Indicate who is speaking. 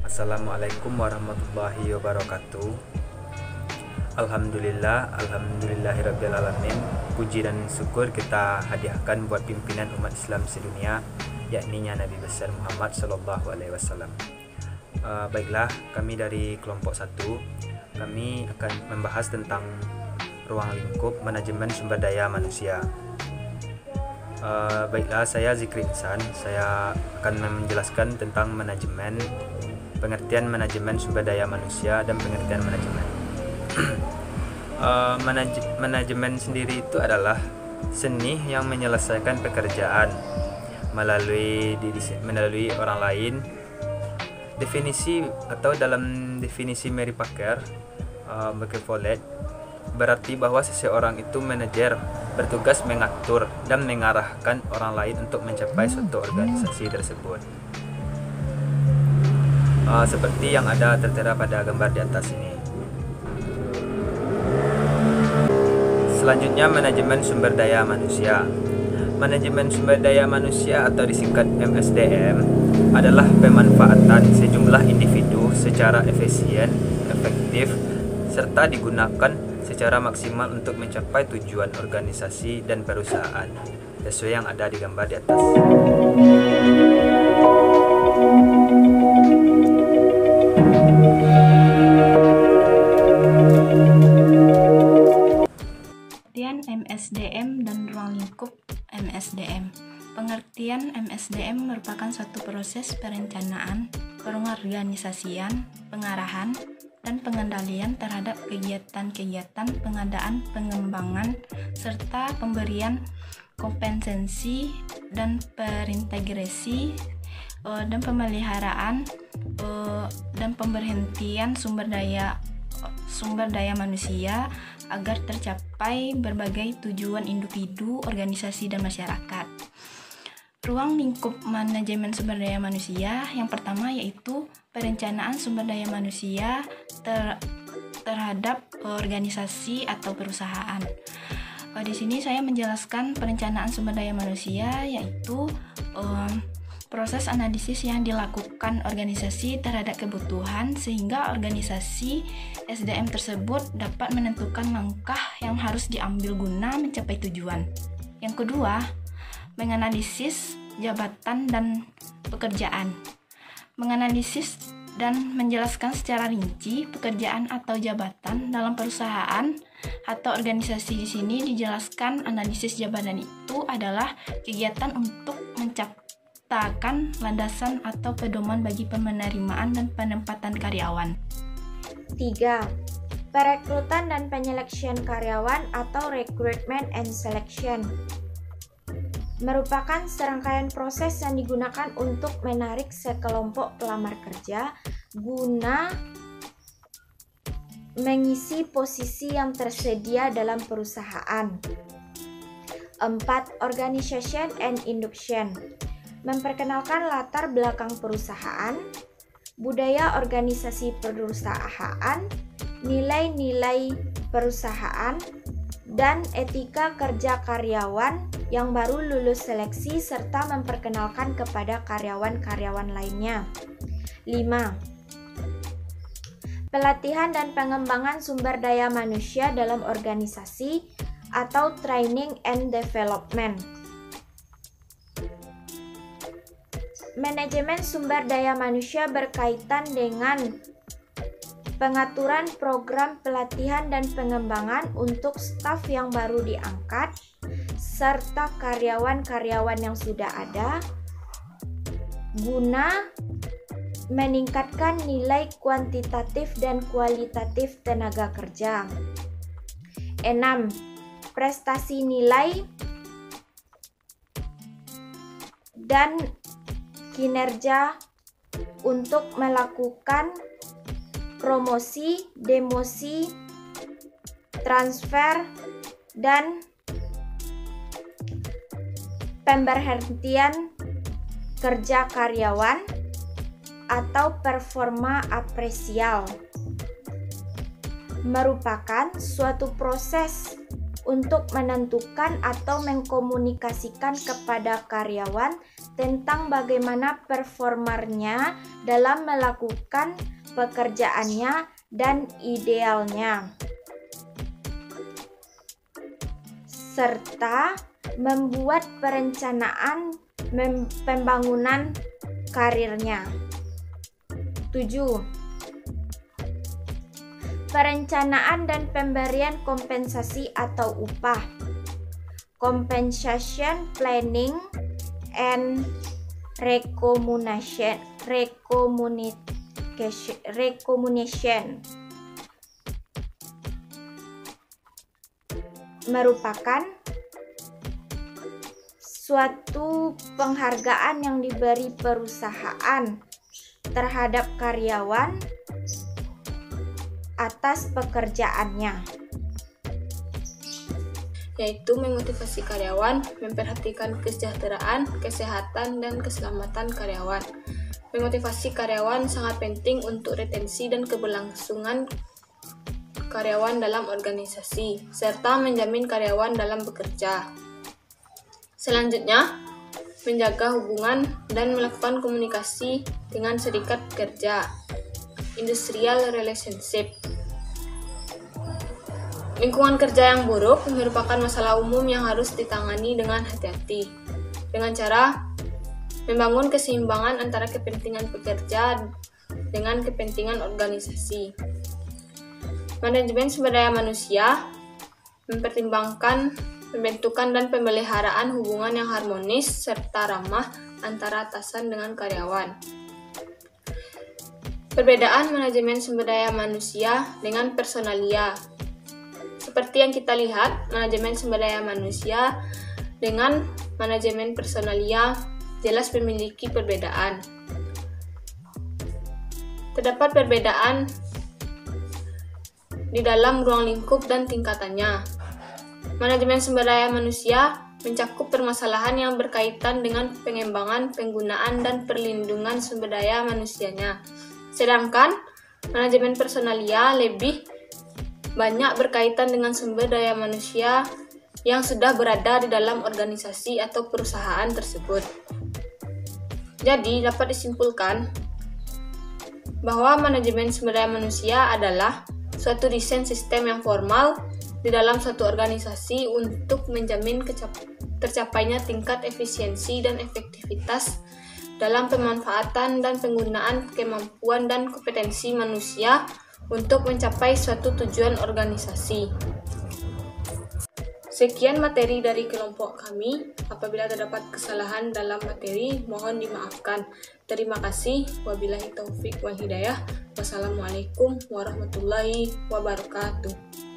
Speaker 1: Assalamualaikum warahmatullahi wabarakatuh. Alhamdulillahirrabbilalamin. Puji dan syukur kita hadiahkan buat pimpinan umat Islam sedunia, yakni Nabi besar Muhammad Sallallahu Alaihi Wasallam. Baiklah, kami dari kelompok 1, kami akan membahas tentang ruang lingkup manajemen sumber daya manusia. Baiklah, saya Zikri Insan. Saya akan menjelaskan tentang pengertian manajemen sumber daya manusia dan pengertian manajemen. Manajemen sendiri itu adalah seni yang menyelesaikan pekerjaan melalui orang lain. Definisi atau dalam definisi Mary Packer Follett, berarti bahwa seseorang itu manajer bertugas mengatur dan mengarahkan orang lain untuk mencapai suatu organisasi tersebut. Seperti yang ada tertera pada gambar di atas ini. Selanjutnya, manajemen sumber daya manusia. Manajemen sumber daya manusia atau disingkat MSDM adalah pemanfaatan sejumlah individu secara efisien, efektif, serta digunakan secara maksimal untuk mencapai tujuan organisasi dan perusahaan sesuai yang ada di gambar di atas.
Speaker 2: Pengertian MSDM dan ruang lingkup MSDM. Pengertian MSDM merupakan suatu proses perencanaan, pengorganisasian, pengarahan, dan pengendalian terhadap kegiatan-kegiatan pengadaan, pengembangan, serta pemberian kompensasi dan perintegrasi dan pemeliharaan dan pemberhentian sumber daya manusia agar tercapai berbagai tujuan individu, organisasi, dan masyarakat. Ruang lingkup manajemen sumber daya manusia yang pertama yaitu perencanaan sumber daya manusia terhadap organisasi atau perusahaan. Di sini saya menjelaskan perencanaan sumber daya manusia yaitu proses analisis yang dilakukan organisasi terhadap kebutuhan sehingga organisasi SDM tersebut dapat menentukan langkah yang harus diambil guna mencapai tujuan. Yang kedua, menganalisis jabatan dan pekerjaan. Menganalisis dan menjelaskan secara rinci pekerjaan atau jabatan dalam perusahaan atau organisasi. Di sini dijelaskan analisis jabatan itu adalah kegiatan untuk menciptakan landasan atau pedoman bagi penerimaan dan penempatan karyawan.
Speaker 3: 3. Perekrutan dan penyeleksian karyawan atau recruitment and selection merupakan serangkaian proses yang digunakan untuk menarik sekelompok pelamar kerja guna mengisi posisi yang tersedia dalam perusahaan. 4. Organization and induction memperkenalkan latar belakang perusahaan, budaya organisasi perusahaan, nilai-nilai perusahaan, dan etika kerja karyawan yang baru lulus seleksi serta memperkenalkan kepada karyawan-karyawan lainnya. 5. Pelatihan dan pengembangan sumber daya manusia dalam organisasi atau training and development. Manajemen sumber daya manusia berkaitan dengan pengaturan program pelatihan dan pengembangan untuk staf yang baru diangkat serta karyawan-karyawan yang sudah ada guna meningkatkan nilai kuantitatif dan kualitatif tenaga kerja. 6. Prestasi nilai dan kinerja untuk melakukan promosi, demosi, transfer, dan pemberhentian kerja karyawan atau performa apresial merupakan suatu proses untuk menentukan atau mengkomunikasikan kepada karyawan tentang bagaimana performanya dalam melakukan pekerjaannya dan idealnya, serta membuat perencanaan pembangunan karirnya. 7. Perencanaan dan pemberian kompensasi atau upah. Compensation planning and recommendation merupakan suatu penghargaan yang diberi perusahaan terhadap karyawan atas pekerjaannya,
Speaker 4: yaitu memotivasi karyawan, memperhatikan kesejahteraan, kesehatan, dan keselamatan karyawan. Memotivasi karyawan sangat penting untuk retensi dan keberlangsungan karyawan dalam organisasi, serta menjamin karyawan dalam bekerja. Selanjutnya, menjaga hubungan dan melakukan komunikasi dengan serikat kerja. Industrial relationship. Lingkungan kerja yang buruk merupakan masalah umum yang harus ditangani dengan hati-hati, dengan cara membangun keseimbangan antara kepentingan pekerja dengan kepentingan organisasi. Manajemen sumber daya manusia mempertimbangkan pembentukan dan pemeliharaan hubungan yang harmonis serta ramah antara atasan dengan karyawan. Perbedaan manajemen sumber daya manusia dengan personalia. Seperti yang kita lihat, manajemen sumber daya manusia dengan manajemen personalia jelas memiliki perbedaan. Terdapat perbedaan di dalam ruang lingkup dan tingkatannya. Manajemen sumber daya manusia mencakup permasalahan yang berkaitan dengan pengembangan, penggunaan, dan perlindungan sumber daya manusianya. Sedangkan manajemen personalia lebih banyak berkaitan dengan sumber daya manusia yang sudah berada di dalam organisasi atau perusahaan tersebut. Jadi, dapat disimpulkan bahwa manajemen sumber daya manusia adalah suatu desain sistem yang formal di dalam suatu organisasi untuk menjamin tercapainya tingkat efisiensi dan efektivitas dalam pemanfaatan dan penggunaan kemampuan dan kompetensi manusia untuk mencapai suatu tujuan organisasi. Sekian materi dari kelompok kami. Apabila terdapat kesalahan dalam materi, mohon dimaafkan. Terima kasih. Wabillahi taufik wal hidayah. Wassalamualaikum warahmatullahi wabarakatuh.